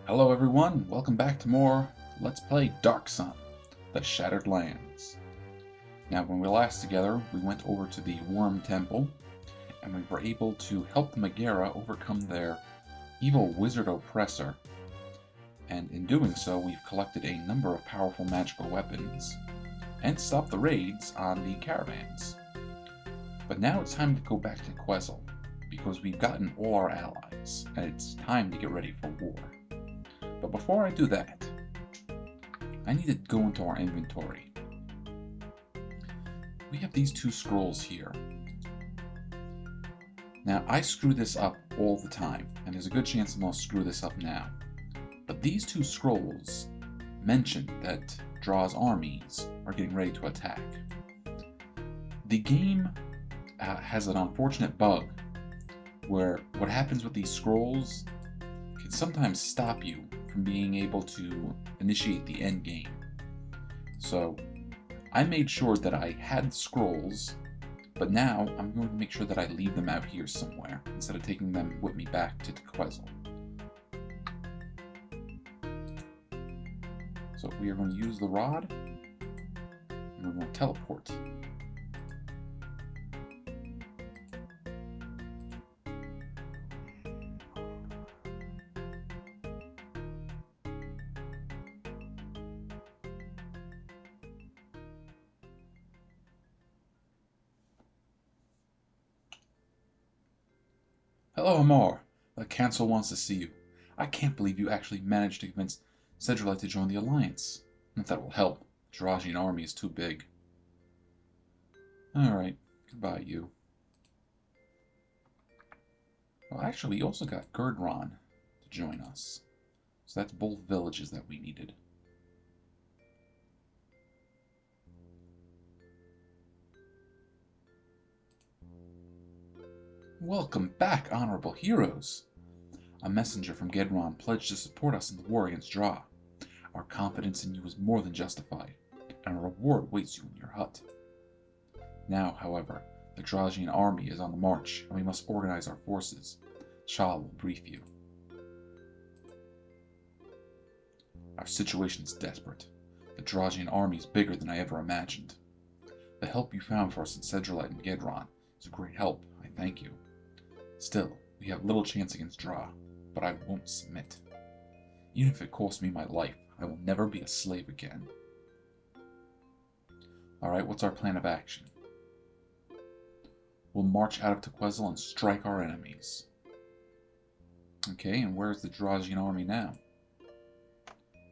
Hello everyone, welcome back to more Let's Play Dark Sun, The Shattered Lands. Now when we were last together, we went over to the Wyrm Temple, and we were able to help the Magera overcome their evil wizard oppressor. And in doing so, we've collected a number of powerful magical weapons, and stopped the raids on the caravans. But now it's time to go back to Teaquetzl, because we've gotten all our allies, and it's time to get ready for war. But before I do that, I need to go into our inventory. We have these two scrolls here. Now, I screw this up all the time, and there's a good chance I'm going to screw this up now. But these two scrolls mention that Draj's armies are getting ready to attack. The game has an unfortunate bug where what happens with these scrolls can sometimes stop you from being able to initiate the end game. So I made sure that I had scrolls, but now I'm going to make sure that I leave them out here somewhere instead of taking them with me back to Teaquetzl. So we are going to use the rod, and we're going to teleport. Hello, Amar. The council wants to see you. I can't believe you actually managed to convince Cedrolite to join the Alliance. If that will help. The Drajian army is too big. Alright, goodbye, you. Well, actually, we also got Korbnor to join us. So that's both villages that we needed. Welcome back, honorable heroes! A messenger from Gedron pledged to support us in the war against Draj. Our confidence in you is more than justified, and a reward waits you in your hut. Now, however, the Drajian army is on the march, and we must organize our forces. Shah will brief you. Our situation is desperate. The Drajian army is bigger than I ever imagined. The help you found for us in Cedrolite and Gedron is a great help, I thank you. Still, we have little chance against Draj, but I won't submit. Even if it costs me my life, I will never be a slave again. Alright, what's our plan of action? We'll march out of Teaquetzl and strike our enemies. Okay, and where's the Drajian army now?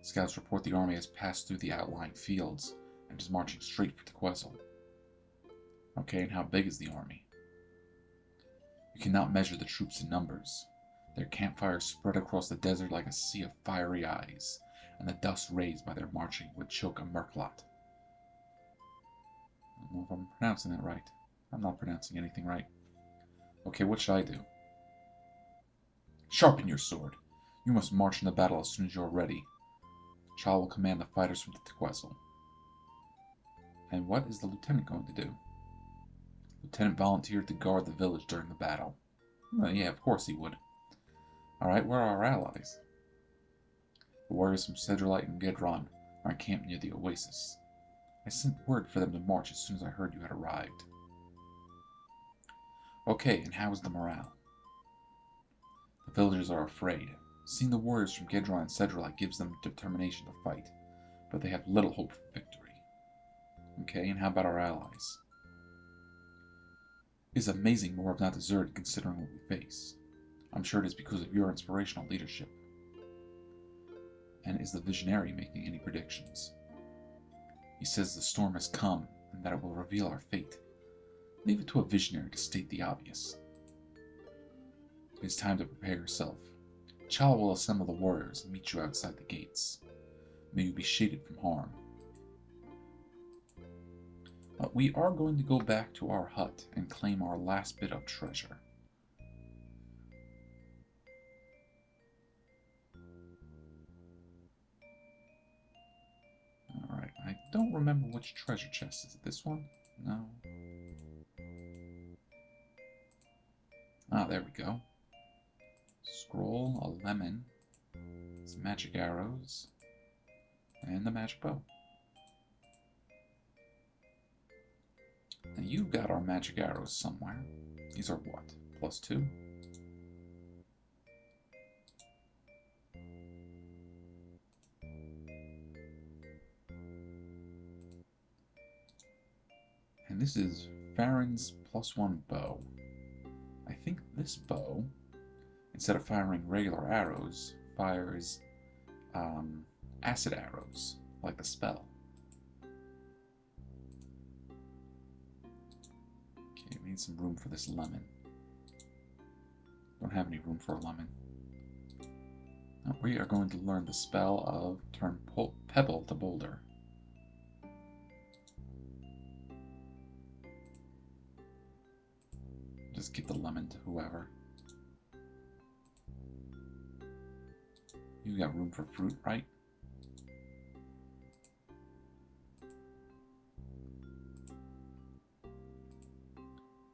Scouts report the army has passed through the outlying fields and is marching straight for Teaquetzl. Okay, and how big is the army? You cannot measure the troops in numbers. Their campfires spread across the desert like a sea of fiery eyes, and the dust raised by their marching would choke a merklot. I don't know if I'm pronouncing that right. I'm not pronouncing anything right. Okay, what should I do? Sharpen your sword. You must march into battle as soon as you are ready. Shah will command the fighters from Teaquetzl. And what is the lieutenant going to do? Lieutenant volunteered to guard the village during the battle. Well, yeah, of course he would. Alright, where are our allies? The warriors from Cedrolite and Gedron are encamped near the oasis. I sent word for them to march as soon as I heard you had arrived. Okay, and how is the morale? The villagers are afraid. Seeing the warriors from Gedron and Cedrolite gives them determination to fight, but they have little hope for victory. Okay, and how about our allies? It is amazing more have not deserted considering what we face. I'm sure it is because of your inspirational leadership. And is the visionary making any predictions? He says the storm has come and that it will reveal our fate. Leave it to a visionary to state the obvious. It is time to prepare yourself. Chal will assemble the warriors and meet you outside the gates. May you be shaded from harm. But we are going to go back to our hut and claim our last bit of treasure. Alright, I don't remember which treasure chest. Is it this one? No. Ah, there we go. Scroll, a lemon. some magic arrows, and the magic bow. Now you've got our magic arrows somewhere. These are what? +2? And this is Farron's +1 bow. I think this bow, instead of firing regular arrows, fires acid arrows, like the spell. Okay, we need some room for this lemon. Don't have any room for a lemon. Now we are going to learn the spell of turn pebble to boulder. Just give the lemon to whoever. You got room for fruit, right?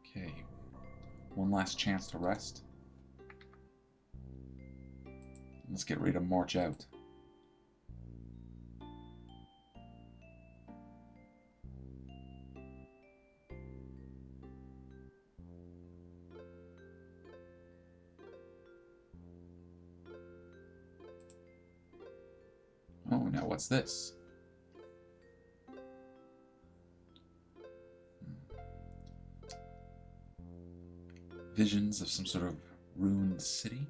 Okay. One last chance to rest. Let's get ready to march out. Oh, now what's this? Visions of some sort of ruined city?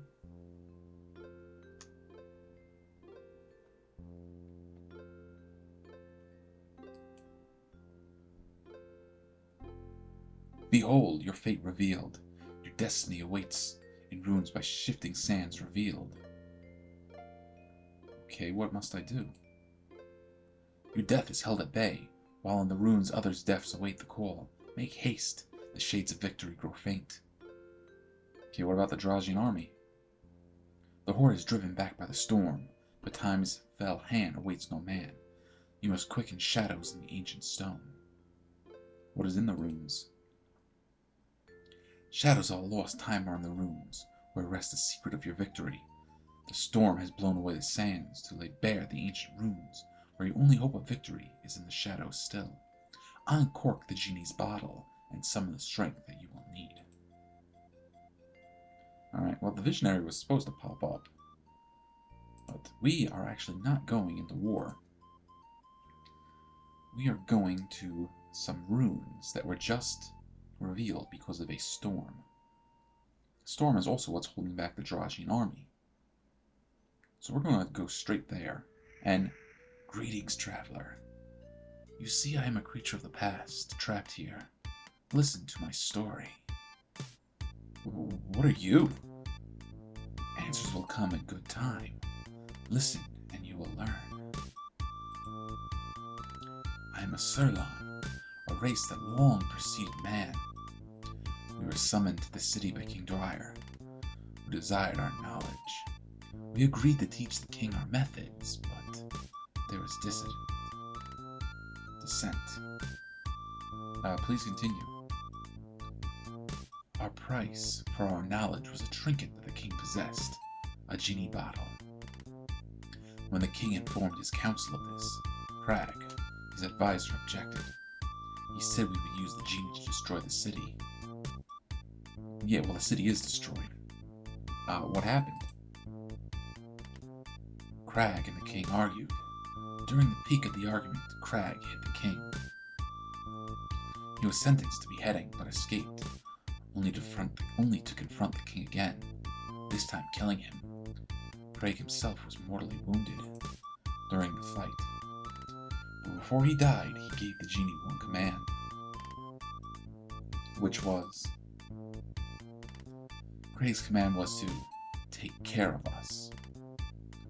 Behold, your fate revealed. Your destiny awaits in ruins by shifting sands revealed. Okay, what must I do? Your death is held at bay, while in the ruins others' deaths await the call. Make haste, the shades of victory grow faint. Okay, what about the Drajian army? The horde is driven back by the storm, but time's fell hand awaits no man. You must quicken shadows in the ancient stone. What is in the ruins? Shadows all lost time are in the ruins, where rests the secret of your victory. The storm has blown away the sands to lay bare the ancient runes, where your only hope of victory is in the shadows still. Uncork the genie's bottle and summon the strength that you will need. Alright, well the visionary was supposed to pop up, but we are actually not going into war. We are going to some runes that were just revealed because of a storm. The storm is also what's holding back the Drajian army. So we're going to go straight there. And greetings, traveler. You see, I am a creature of the past, trapped here. Listen to my story. What are you? Answers will come in good time. Listen, and you will learn. I am a Psurlon, a race that long preceded man. We were summoned to the city by King Draj, who desired our knowledge. We agreed to teach the king our methods, but there was dissent. Please continue. Our price for our knowledge was a trinket that the king possessed, a genie bottle. When the king informed his council of this, Crag, his advisor, objected. He said we would use the genie to destroy the city. Yeah, well, the city is destroyed. What happened? Crag and the king argued. During the peak of the argument, Crag hit the king. He was sentenced to beheading, but escaped, only to confront the king again, this time killing him. Crag himself was mortally wounded during the fight. But before he died, he gave the genie one command, which was... Crag's command was to take care of us.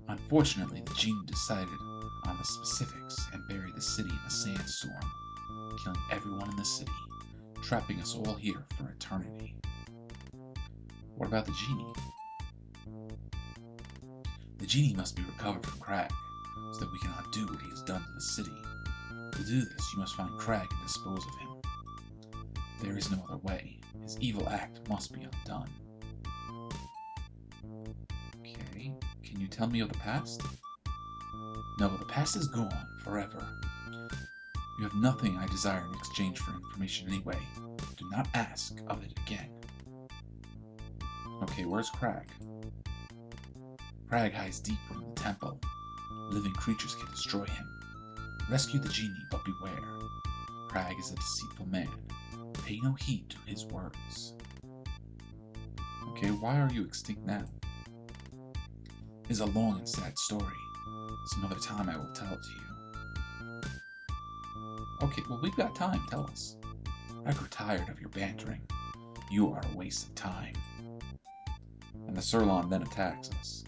Unfortunately, the genie decided on the specifics and buried the city in a sandstorm, killing everyone in the city, trapping us all here for eternity. What about the genie? The genie must be recovered from Crag, so that we can undo what he has done to the city. To do this, you must find Crag and dispose of him. There is no other way. His evil act must be undone. Okay, can Can you tell me of the past? No, the past is gone, forever. You have nothing I desire in exchange for information anyway. Do not ask of it again. Okay, where's Crag? Crag hides deep within the temple. Living creatures can destroy him. Rescue the genie, but beware. Crag is a deceitful man. Pay no heed to his words. Okay, why are you extinct now? It is a long and sad story. Some other time I will tell it to you. Okay, well, we've got time. Tell us. I grew tired of your bantering. You are a waste of time. And the Psurlon then attacks us.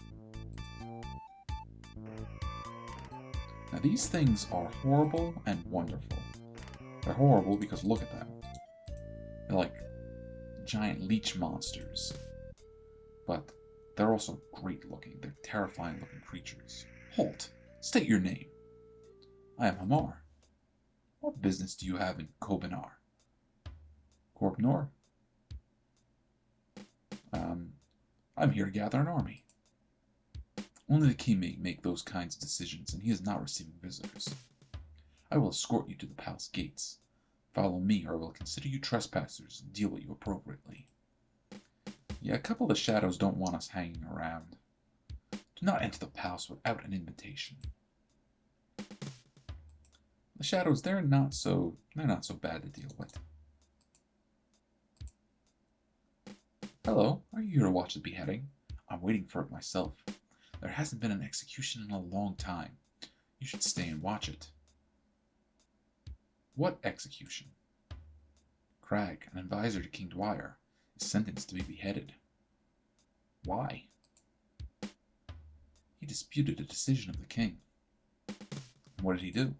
Now, these things are horrible and wonderful. They're horrible because look at them. They're like giant leech monsters. But they're also great looking. They're terrifying looking creatures. Halt! State your name. I am Hamar. What business do you have in Korbnor? Korbnor? I'm here to gather an army. Only the king may make those kinds of decisions, and he is not receiving visitors. I will escort you to the palace gates. Follow me, or I will consider you trespassers and deal with you appropriately. Yeah, a couple of the shadows don't want us hanging around. Do not enter the palace without an invitation. The shadows, they're not so bad to deal with. Hello, are you here to watch the beheading? I'm waiting for it myself. There hasn't been an execution in a long time. You should stay and watch it. What execution? Crag, an advisor to King Dwyer, is sentenced to be beheaded. Why? He disputed a decision of the king. What did he do?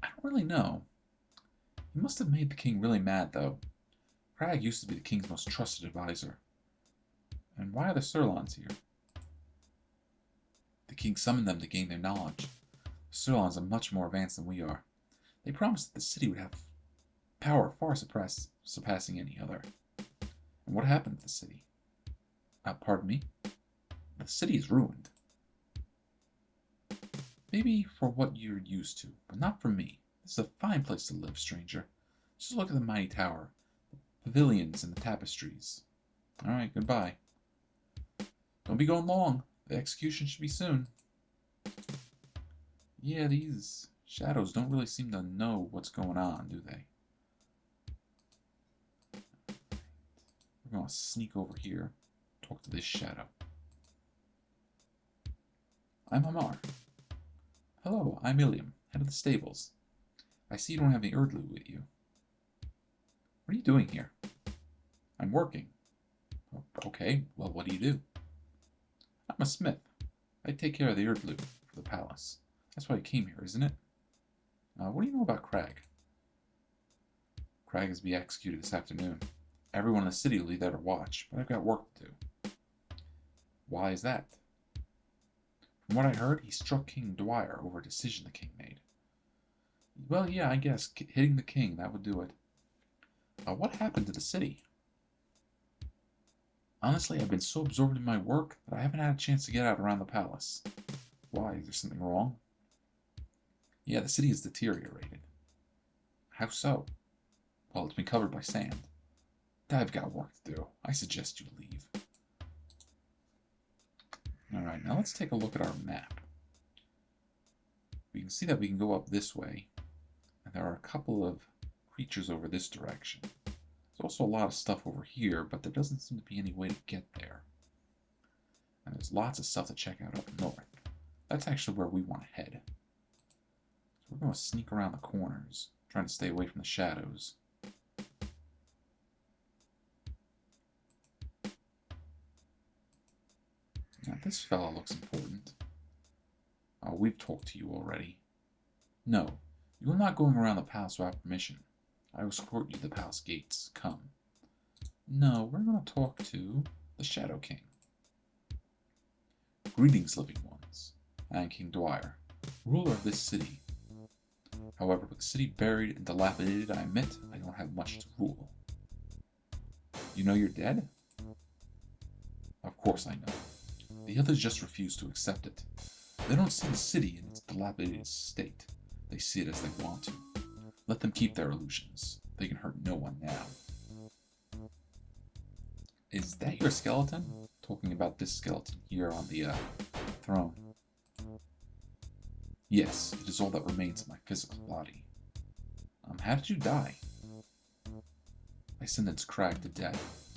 I don't really know. He must have made the king really mad, though. Crag used to be the king's most trusted advisor. And why are the Psurlons here? The king summoned them to gain their knowledge. The Psurlons are much more advanced than we are. They promised that the city would have power far surpassing any other. And what happened to the city? Pardon me? The city is ruined. Maybe for what you're used to, but not for me. This is a fine place to live, stranger. Just look at the mighty tower, the pavilions, and the tapestries. Alright, goodbye. Don't be going long. The execution should be soon. Yeah, these shadows don't really seem to know what's going on, do they? We're going to sneak over here, talk to this shadow. I'm Hamar. Hello, I'm Ilium, head of the stables. I see you don't have any Erdlu with you. What are you doing here? I'm working. Okay, well, what do? I'm a smith. I take care of the Erdlu for the palace. That's why you came here, isn't it? What do you know about Crag? Crag is to be executed this afternoon. Everyone in the city will be there to watch, but I've got work to do. Why is that? From what I heard, he struck King Dwyer over a decision the king made. Well, yeah, I guess hitting the king, that would do it. What happened to the city? Honestly, I've been so absorbed in my work that I haven't had a chance to get out around the palace. Why? Is there something wrong? Yeah, the city is deteriorated. How so? Well, it's been covered by sand. I've got work to do. I suggest you leave. Alright, now let's take a look at our map. We can see that we can go up this way, and there are a couple of creatures over this direction. There's also a lot of stuff over here, but there doesn't seem to be any way to get there. And there's lots of stuff to check out up north. That's actually where we want to head. So we're going to sneak around the corners, trying to stay away from the shadows. Now this fella looks important. Oh, we've talked to you already. No, you are not going around the palace without permission. I will escort you to the palace gates. Come. No, we're going to talk to the Shadow King. Greetings, living ones. I am King Dwyer, ruler of this city. However, with the city buried and dilapidated, I admit I don't have much to rule. You know you're dead? Of course I know. The others just refuse to accept it. They don't see the city in its dilapidated state. They see it as they want to. Let them keep their illusions. They can hurt no one now. Is that your skeleton? Talking about this skeleton here on the throne. Yes, it is all that remains of my physical body. How did you die? I sentenced Crag to death.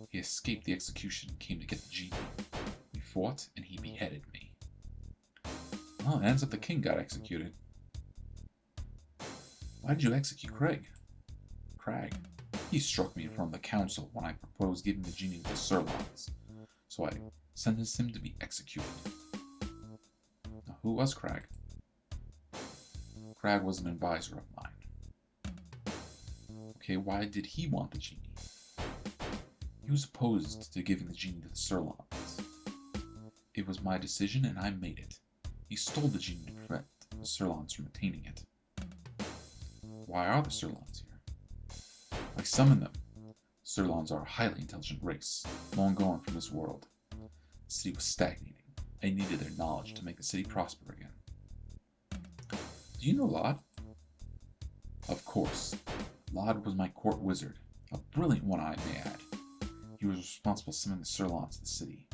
He escaped the execution and came to get the genie. We fought, and he beheaded me. Well, it ends up the king got executed. Why did you execute Crag? He struck me in front of the council when I proposed giving the genie to the Psurlons, so I sentenced him to be executed. Now, who was Crag? Crag was an advisor of mine. Okay, why did he want the genie? He was opposed to giving the genie to the Psurlons. It was my decision and I made it. He stole the genie to prevent the Psurlons from attaining it. Why are the Psurlons here? I summoned them. Psurlons are a highly intelligent race, long gone from this world. The city was stagnating. I needed their knowledge to make the city prosper again. Do you know Llod? Of course. Llod was my court wizard, a brilliant one I may add. He was responsible for summoning the Psurlons to the city.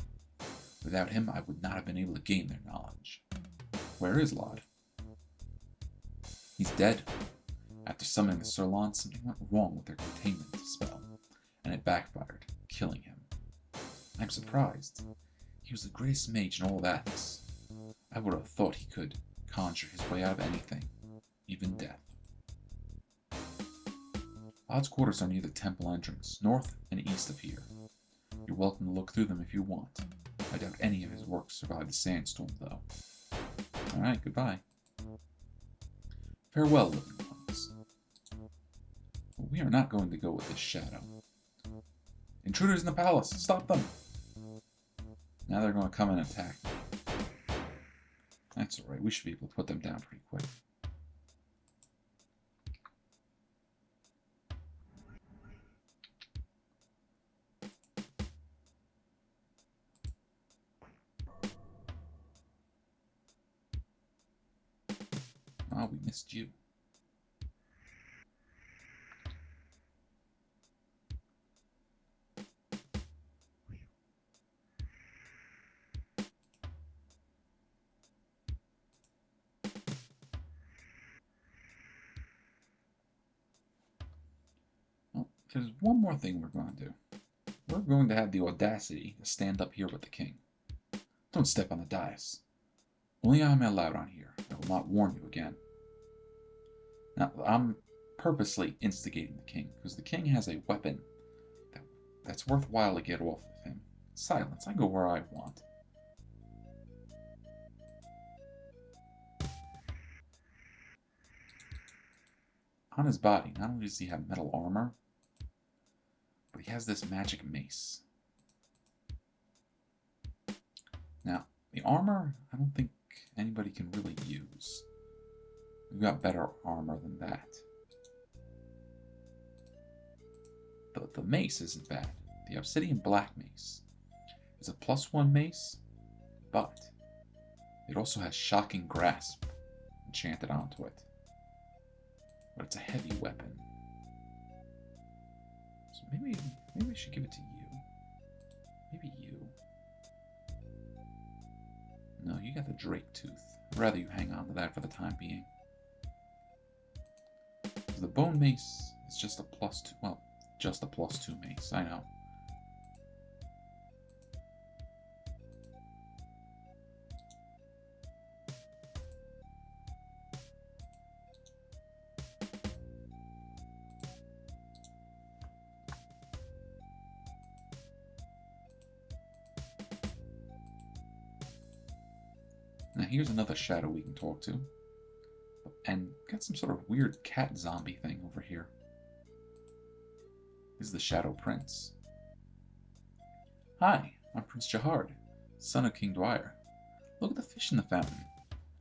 Without him, I would not have been able to gain their knowledge. Where is Llod? He's dead. After summoning the Psurlons, something went wrong with their containment spell, and it backfired, killing him. I'm surprised. He was the greatest mage in all of Athens. I would have thought he could conjure his way out of anything, even death. Llod's quarters are near the temple entrance, north and east of here. You're welcome to look through them if you want. I doubt any of his works survived the sandstorm, though. Alright, goodbye. Farewell, living ones. But we are not going to go with this shadow. Intruders in the palace! Stop them! Now they're going to come and attack me. That's alright, we should be able to put them down pretty quick. Oh, we missed you. Well, there's one more thing we're going to do. We're going to have the audacity to stand up here with the king. Don't step on the dais. Only I am allowed on here. I will not warn you again. Now, I'm purposely instigating the king, because the king has a weapon that's worthwhile to get off of him. Silence, I go where I want. On his body, not only does he have metal armor, but he has this magic mace. Now, the armor, I don't think anybody can really use. We've got better armor than that. The mace isn't bad. The obsidian black mace is a +1 mace, but it also has shocking grasp enchanted onto it. But it's a heavy weapon. So maybe I should give it to you. Maybe you. No, you got the Drake tooth. I'd rather you hang on to that for the time being. The bone mace is just a +2, well, just a +2 mace, I know. Now here's another shadow we can talk to. And got some sort of weird cat zombie thing over here. This is the Shadow Prince. Hi, I'm Prince Jahard, son of King Dwyer. Look at the fish in the fountain.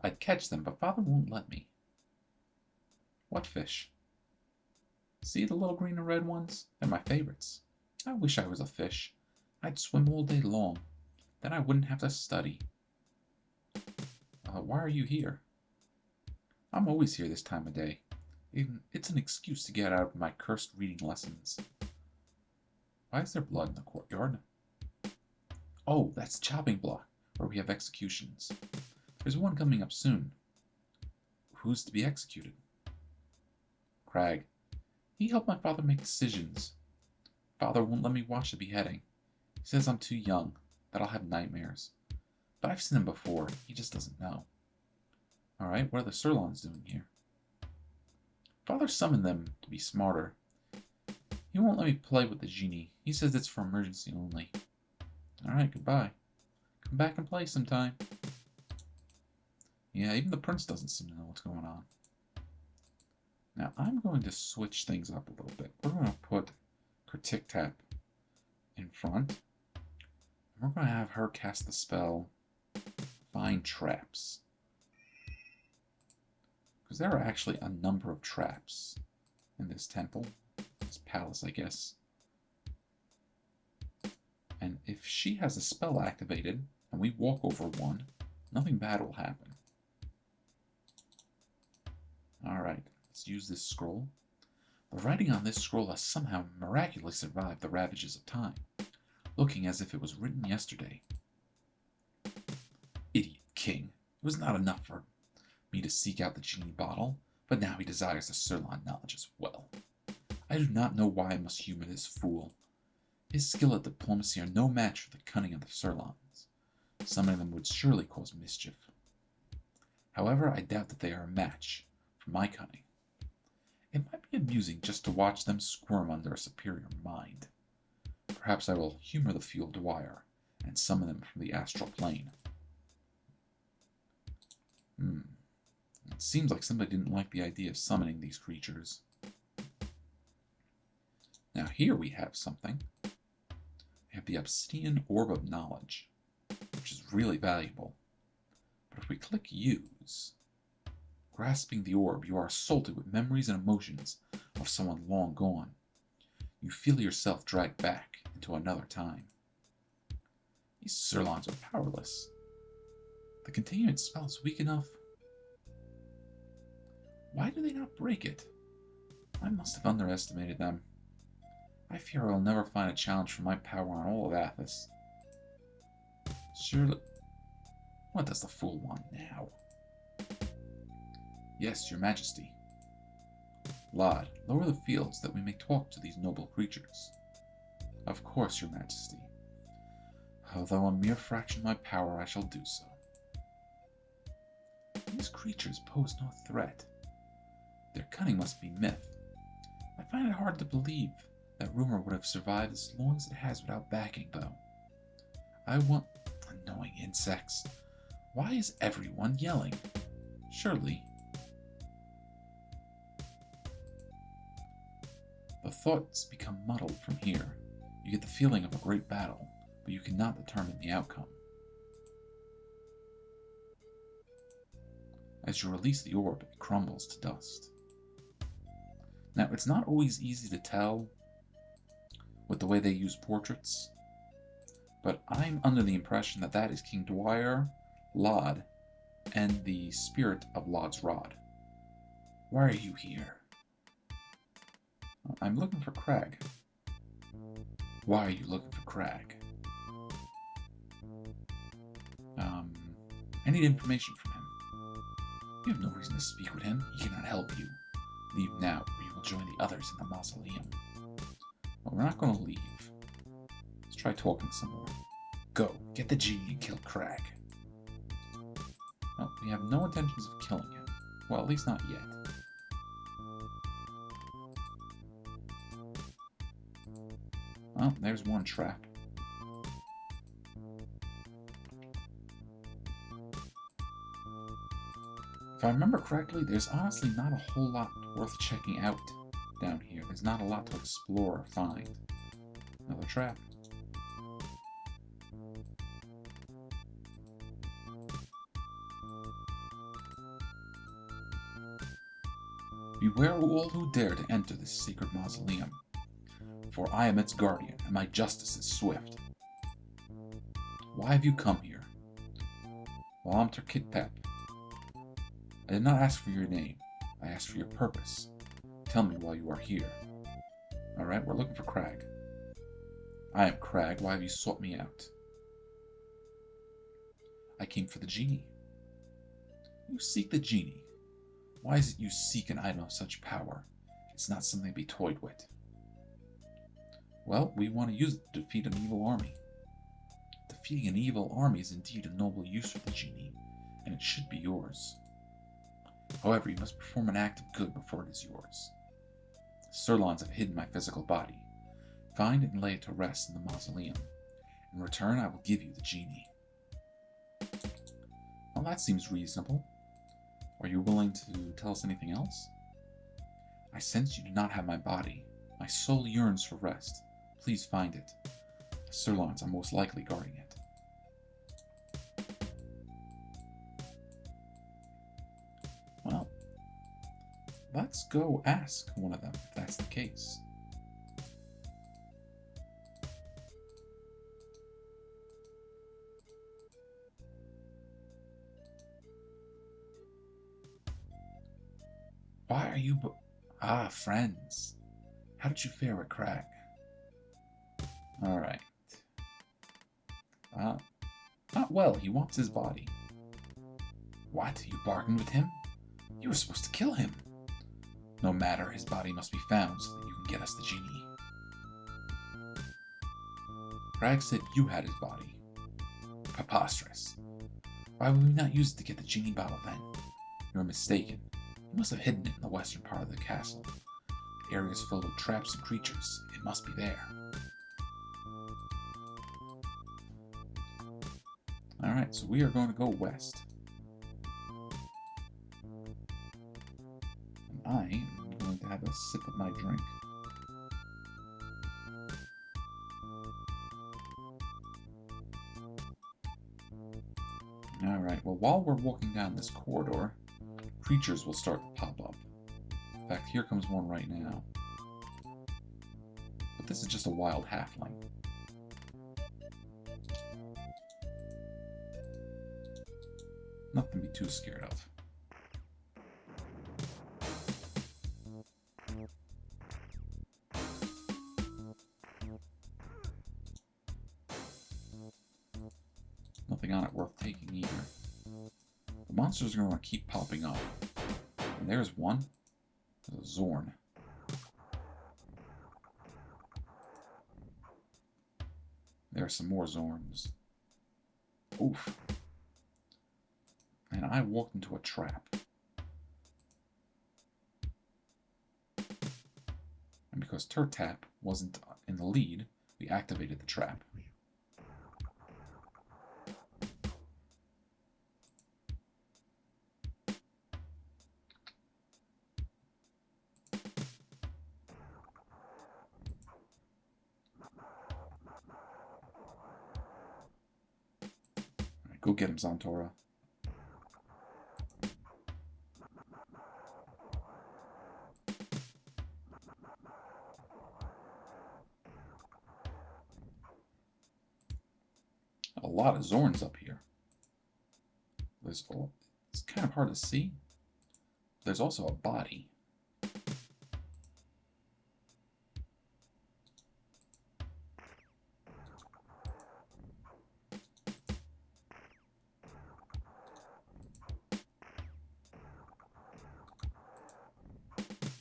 I'd catch them, but Father won't let me. What fish? See the little green and red ones? They're my favorites. I wish I was a fish. I'd swim all day long. Then I wouldn't have to study. Why are you here? I'm always here this time of day. It's an excuse to get out of my cursed reading lessons. Why is there blood in the courtyard? Oh, that's the chopping block, where we have executions. There's one coming up soon. Who's to be executed? Crag. He helped my father make decisions. Father won't let me watch the beheading. He says I'm too young, that I'll have nightmares. But I've seen him before, he just doesn't know. Alright, what are the Psurlons doing here? Father summoned them to be smarter. He won't let me play with the genie. He says it's for emergency only. Alright, goodbye. Come back and play sometime. Yeah, even the prince doesn't seem to know what's going on. Now, I'm going to switch things up a little bit. We're going to put Teaquetzl in front. And we're going to have her cast the spell Find Traps. Because there are actually a number of traps in this temple. This palace, I guess. And if she has a spell activated, and we walk over one, nothing bad will happen. Alright, let's use this scroll. The writing on this scroll has somehow miraculously survived the ravages of time, looking as if it was written yesterday. Idiot king. It was not enough for me to seek out the genie bottle, but now he desires the Psurlon knowledge as well. I do not know why I must humor this fool. His skill at diplomacy are no match for the cunning of the Psurlons. Summoning them would surely cause mischief. However, I doubt that they are a match for my cunning. It might be amusing just to watch them squirm under a superior mind. Perhaps I will humor the field dwyer and summon them from the astral plane. It seems like somebody didn't like the idea of summoning these creatures. Now here we have something. We have the Obsidian Orb of Knowledge, which is really valuable. But if we click Use, grasping the orb, you are assaulted with memories and emotions of someone long gone. You feel yourself dragged back into another time. These Psurlons are powerless. The containment spell is weak enough. Why do they not break it? I must have underestimated them. I fear I will never find a challenge for my power on all of Athos. Surely... What does the fool want now? Yes, your majesty. Llod, lower the fields that we may talk to these noble creatures. Of course, your majesty. Although a mere fraction of my power, I shall do so. These creatures pose no threat. Their cunning must be myth. I find it hard to believe that rumor would have survived as long as it has without backing, though. I want... Annoying insects. Why is everyone yelling? Surely... The thoughts become muddled from here. You get the feeling of a great battle, but you cannot determine the outcome. As you release the orb, it crumbles to dust. Now, it's not always easy to tell with the way they use portraits, but I'm under the impression that that is King Dwyer, Llod, and the spirit of Llod's rod. Why are you here? I'm looking for Crag. Why are you looking for Crag? I need information from him. You have no reason to speak with him. He cannot help you. Leave now, or you will join the others in the mausoleum. Well, we're not going to leave. Let's try talking some more. Go, get the genie and kill Crag. Well, we have no intentions of killing him. Well, at least not yet. Well, there's one trap. If I remember correctly, there's honestly not a whole lot worth checking out down here. There's not a lot to explore or find. Another trap. Beware all who dare to enter this sacred mausoleum, for I am its guardian, and my justice is swift. Why have you come here? Well, I'm Teaquetzl. I did not ask for your name. I asked for your purpose. Tell me why you are here. Alright, we're looking for Crag. I am Crag. Why have you sought me out? I came for the genie. You seek the genie. Why is it you seek an item of such power? It's not something to be toyed with. Well, we want to use it to defeat an evil army. Defeating an evil army is indeed a noble use for the genie, and it should be yours. However, you must perform an act of good before it is yours. The Psurlons have hidden my physical body. Find it and lay it to rest in the mausoleum. In return, I will give you the genie. Well, that seems reasonable. Are you willing to tell us anything else? I sense you do not have my body. My soul yearns for rest. Please find it. The Psurlons are most likely guarding it. Well, let's go ask one of them if that's the case. Why are you... Ah, friends. How did you fare with Crag? Alright. Not well. He wants his body. What? You bargained with him? You were supposed to kill him. No matter, his body must be found so that you can get us the genie. Crag said you had his body. Preposterous. Why would we not use it to get the genie bottle then? You're mistaken. He must have hidden it in the western part of the castle. The area is filled with traps and creatures. It must be there. Alright, so we are going to go west. And I am going to have a sip of my drink. Alright, well, while we're walking down this corridor, creatures will start to pop up. In fact, here comes one right now. But this is just a wild halfling. Nothing to be too scared of. Nothing on it worth taking either. The monsters are going to keep popping up. And there's one. There's a Zorn. There are some more Zorns. Oof. And I walked into a trap. And because Teaquetzl wasn't in the lead, we activated the trap. Alright, go get him, Zantora. A lot of Zorns up here. It's kind of hard to see. There's also a body.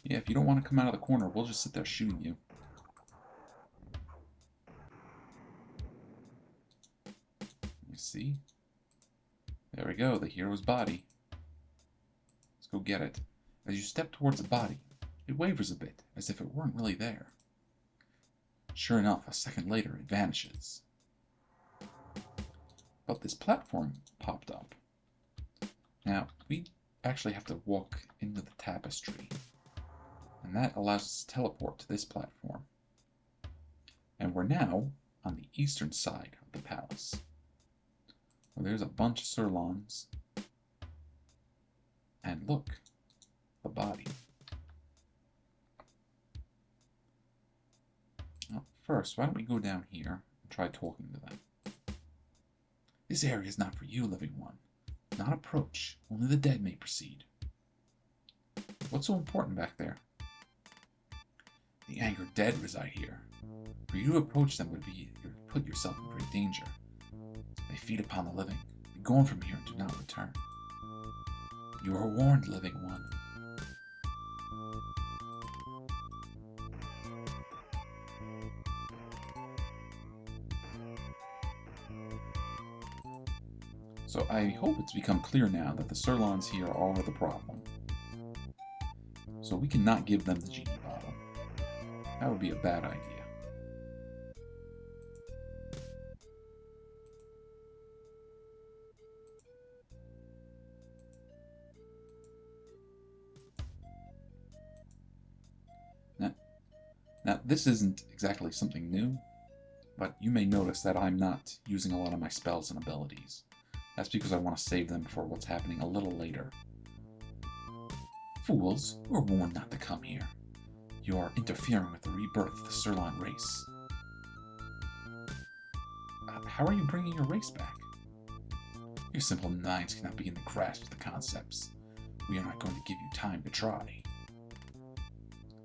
Yeah, if you don't want to come out of the corner, we'll just sit there shooting you. You see? There we go, the hero's body. Let's go get it. As you step towards the body, it wavers a bit, as if it weren't really there. Sure enough, a second later, it vanishes. But this platform popped up. Now, we actually have to walk into the tapestry. And that allows us to teleport to this platform. And we're now on the eastern side of the palace. Well, there's a bunch of Psurlons. And look, the body. Well, first, why don't we go down here and try talking to them? This area is not for you, living one. Not approach. Only the dead may proceed. What's so important back there? The angered dead reside here. For you to approach them would be to put yourself in great danger. They feed upon the living. Be gone from here and do not return. You are warned, living one. So I hope it's become clear now that the Psurlons here are the problem. So we cannot give them the genie bottle. That would be a bad idea. Now this isn't exactly something new, but you may notice that I'm not using a lot of my spells and abilities. That's because I want to save them for what's happening a little later. Fools, you are warned not to come here. You are interfering with the rebirth of the Psurlon race. How are you bringing your race back? Your simple minds cannot begin to grasp the concepts. We are not going to give you time to try.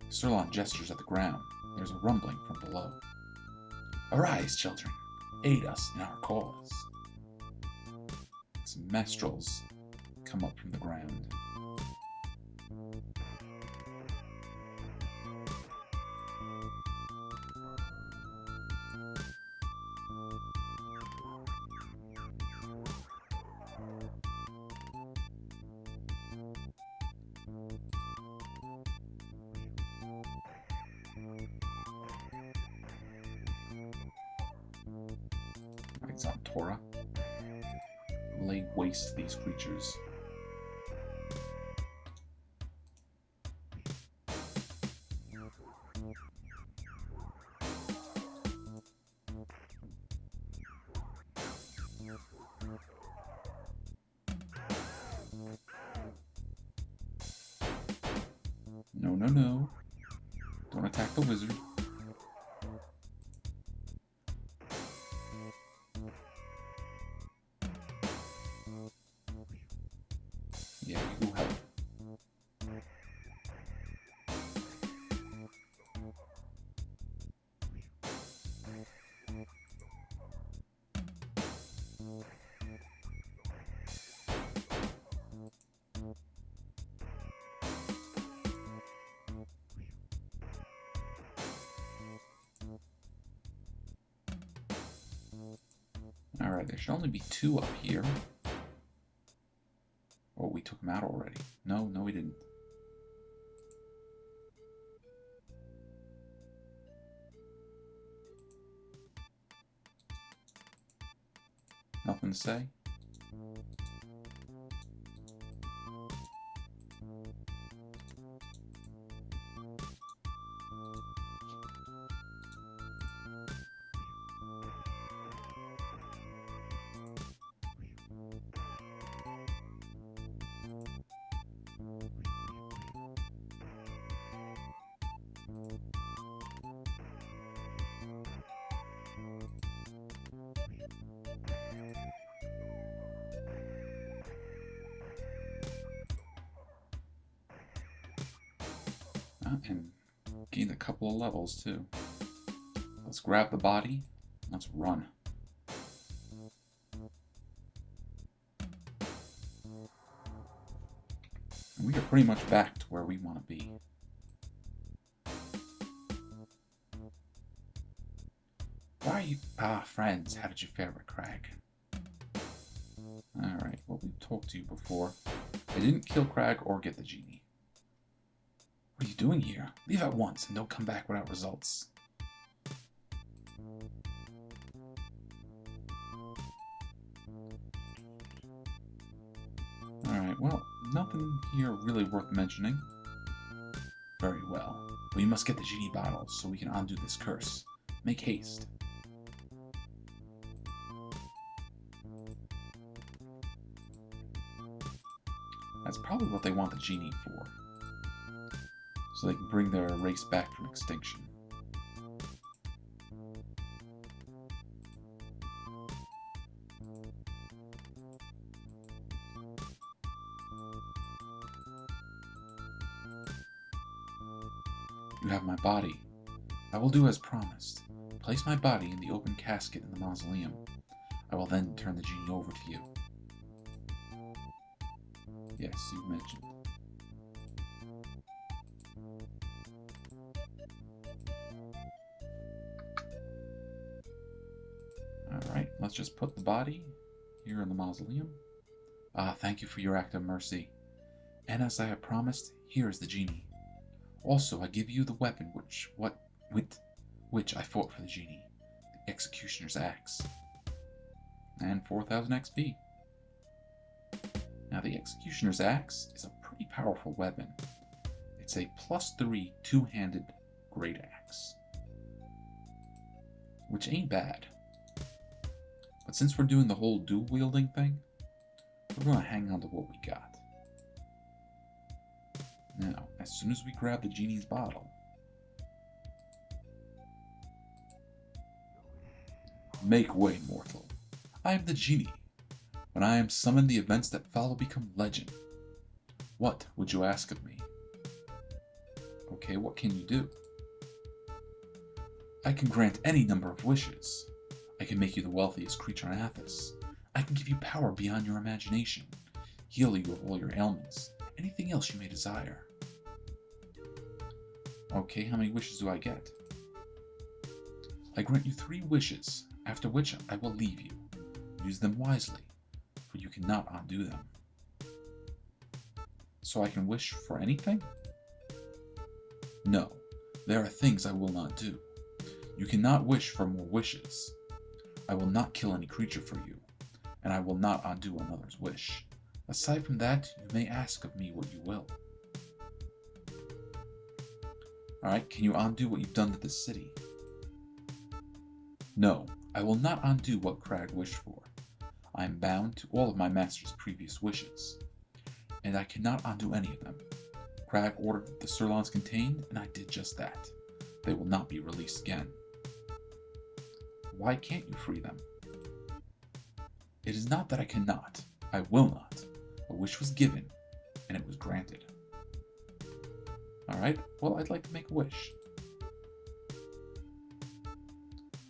Psurlon gestures at the ground. There's a rumbling from below. Arise, children. Aid us in our cause. Some mestrels come up from the ground. It's on Torah. Lay waste to these creatures. No, no, no. Don't attack the wizard. Yeah, you go help. Alright, there should only be 2 up here. Oh, we took them out already. No, we didn't. Nothing to say? And gained a couple of levels too. Let's grab the body. Let's run. And we are pretty much back to where we want to be. Why are you... friends, how did you fare with Crag? Alright, well, we've talked to you before. I didn't kill Crag or get the genie. What are you doing here? Leave at once and don't come back without results. Alright, well, nothing here really worth mentioning. Very well. We must get the genie bottle so we can undo this curse. Make haste. That's probably what they want the genie for. So they can bring their race back from extinction. have my body. I will do as promised. Place my body in the open casket in the mausoleum. I will then turn the genie over to you. Yes, you mentioned. Alright, let's just put the body here in the mausoleum. Thank you for your act of mercy. And as I have promised, here is the genie. Also, I give you the weapon which I fought for the genie, the executioner's axe. And 4,000 XP. Now the executioner's axe is a pretty powerful weapon. It's a +3 two-handed great axe, which ain't bad. But since we're doing the whole dual wielding thing, we're going to hang on to what we got. Now, as soon as we grab the genie's bottle, make way, mortal. I am the genie. When I am summoned, the events that follow become legend. What would you ask of me? Okay, what can you do? I can grant any number of wishes. I can make you the wealthiest creature on Athos. I can give you power beyond your imagination, heal you of all your ailments, anything else you may desire. Okay, how many wishes do I get? I grant you 3 wishes, after which I will leave you. Use them wisely, for you cannot undo them. So I can wish for anything? No, there are things I will not do. You cannot wish for more wishes. I will not kill any creature for you, and I will not undo another's wish. Aside from that, you may ask of me what you will. Alright, can you undo what you've done to this city? No, I will not undo what Crag wished for. I am bound to all of my master's previous wishes, and I cannot undo any of them. Crag ordered the Psurlons contained, and I did just that. They will not be released again. Why can't you free them? It is not that I cannot. I will not. A wish was given, and it was granted. Alright, well, I'd like to make a wish.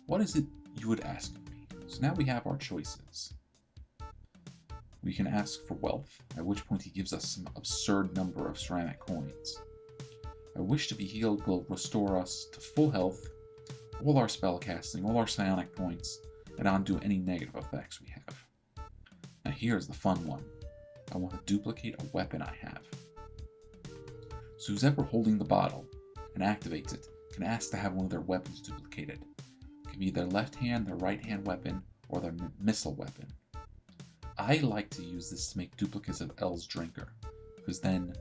What is it you would ask of me? So now we have our choices. We can ask for wealth, at which point he gives us some absurd number of ceramic coins. A wish to be healed will restore us to full health, all our spellcasting, all our psionic points, and undo any negative effects we have. Now here's the fun one. I want to duplicate a weapon I have. So who's ever holding the bottle and activates it can ask to have one of their weapons duplicated. It can be their left hand, their right hand weapon, or their missile weapon. I like to use this to make duplicates of L's drinker, because then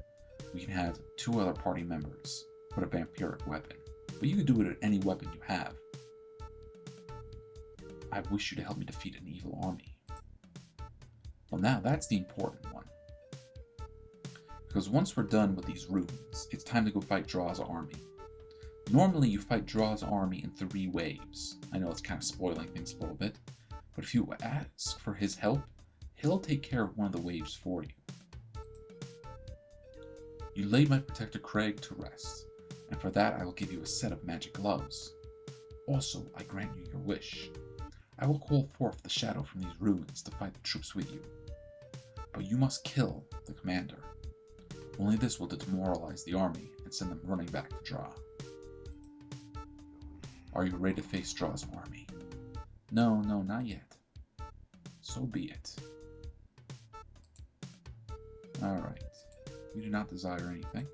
we can have 2 other party members with a vampiric weapon. But you can do it at any weapon you have. I wish you to help me defeat an evil army. Well, now that's the important one. Because once we're done with these ruins, it's time to go fight Draj's army. Normally you fight Draj's army in 3 waves. I know it's kind of spoiling things a little bit, but if you ask for his help, he'll take care of one of the waves for you. You laid my protector Craig to rest, and for that I will give you a set of magic gloves. Also, I grant you your wish. I will call forth the shadow from these ruins to fight the troops with you. But you must kill the commander. Only this will demoralize the army and send them running back to Draj. Are you ready to face Draj's army? No, not yet. So be it. Alright. We do not desire anything.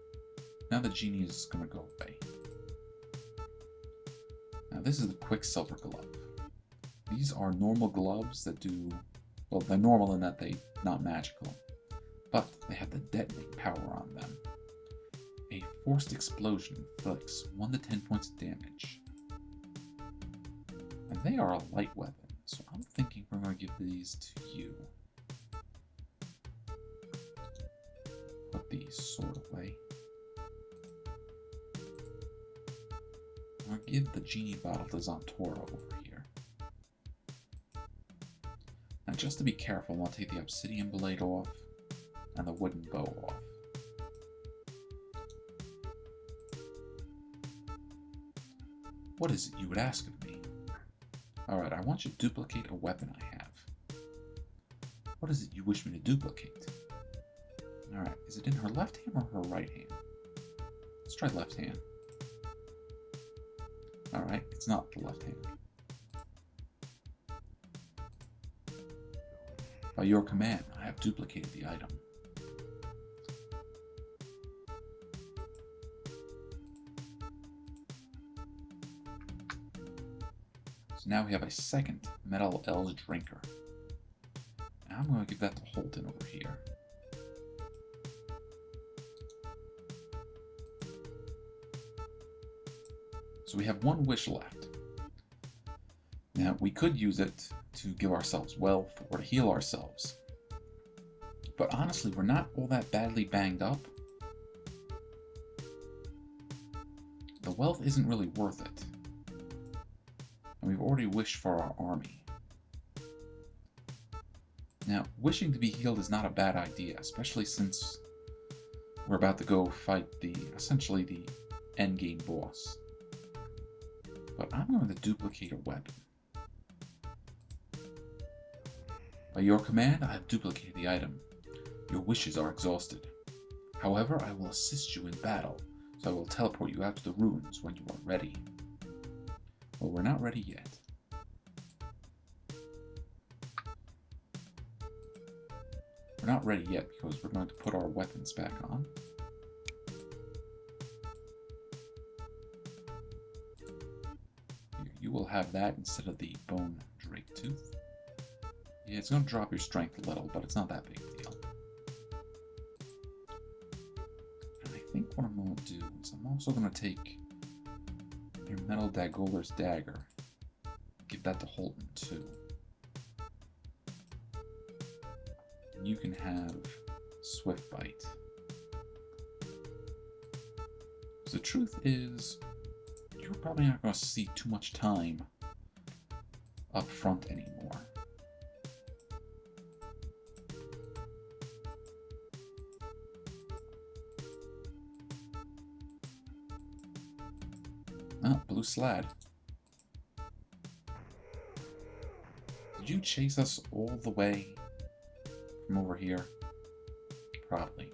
Now the genie is going to go away. Now this is the Quicksilver glove. These are normal gloves that do... Well, they're normal in that they're not magical. But they have the detonating power on them. A forced explosion inflicts 1 to 10 points of damage. And they are a light weapon, so I'm thinking we're going to give these to you. Put these sort of away. I'll give the genie bottle to Zantora over here. Now just to be careful, I'll take the obsidian blade off and the wooden bow off. What is it you would ask of me? Alright, I want you to duplicate a weapon I have. What is it you wish me to duplicate? Alright, is it in her left hand or her right hand? Let's try left hand. Alright, it's not the left hand. By your command, I have duplicated the item. So now we have a second Metal L's drinker. Now I'm going to give that to Holden over here. So we have one wish left. Now we could use it to give ourselves wealth or to heal ourselves. But honestly, we're not all that badly banged up. The wealth isn't really worth it. And we've already wished for our army. Now, wishing to be healed is not a bad idea, especially since we're about to go fight essentially the endgame boss. But I'm going to duplicate a weapon. By your command, I have duplicated the item. Your wishes are exhausted. However, I will assist you in battle, so I will teleport you out to the ruins when you are ready. Well, we're not ready yet. We're not ready yet because we're going to put our weapons back on. You will have that instead of the bone drake tooth. Yeah, it's going to drop your strength a little, but it's not that big a deal. And I think what I'm going to do is I'm also going to take your Metal Dagoler's dagger. Give that to Holden too. And you can have Swift Bite. Because the truth is, you're probably not going to see too much time up front anymore. Oh, blue slad. Did you chase us all the way from over here? Probably.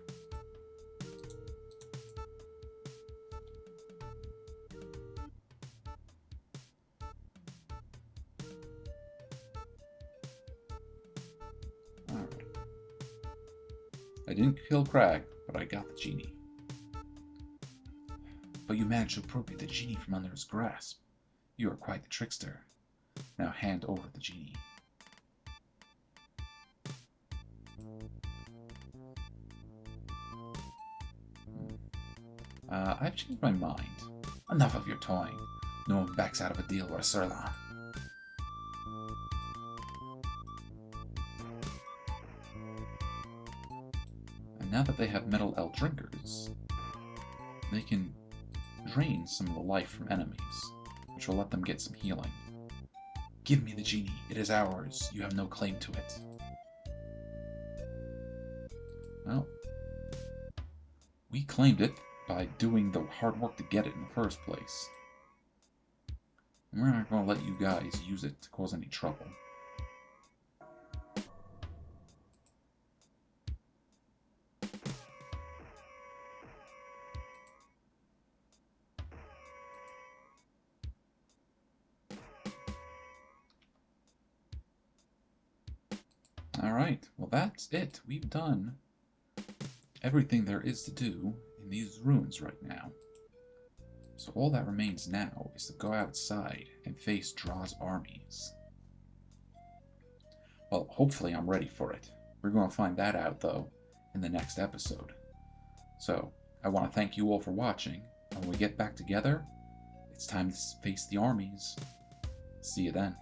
Alright. I didn't kill Crag, but I got the genie. But you managed to appropriate the genie from under his grasp. You are quite the trickster. Now hand over the genie. I've changed my mind. Enough of your toying. No one backs out of a deal or a Psurlon. And now that they have Metal L drinkers, they can drain some of the life from enemies, which will let them get some healing. Give me the genie. It is ours. You have no claim to it. Well, we claimed it by doing the hard work to get it in the first place. And we're not going to let you guys use it to cause any trouble. Alright, well that's it. We've done everything there is to do in these ruins right now. So all that remains now is to go outside and face Draj's armies. Well, hopefully I'm ready for it. We're going to find that out, though, in the next episode. So, I want to thank you all for watching, and when we get back together, it's time to face the armies. See you then.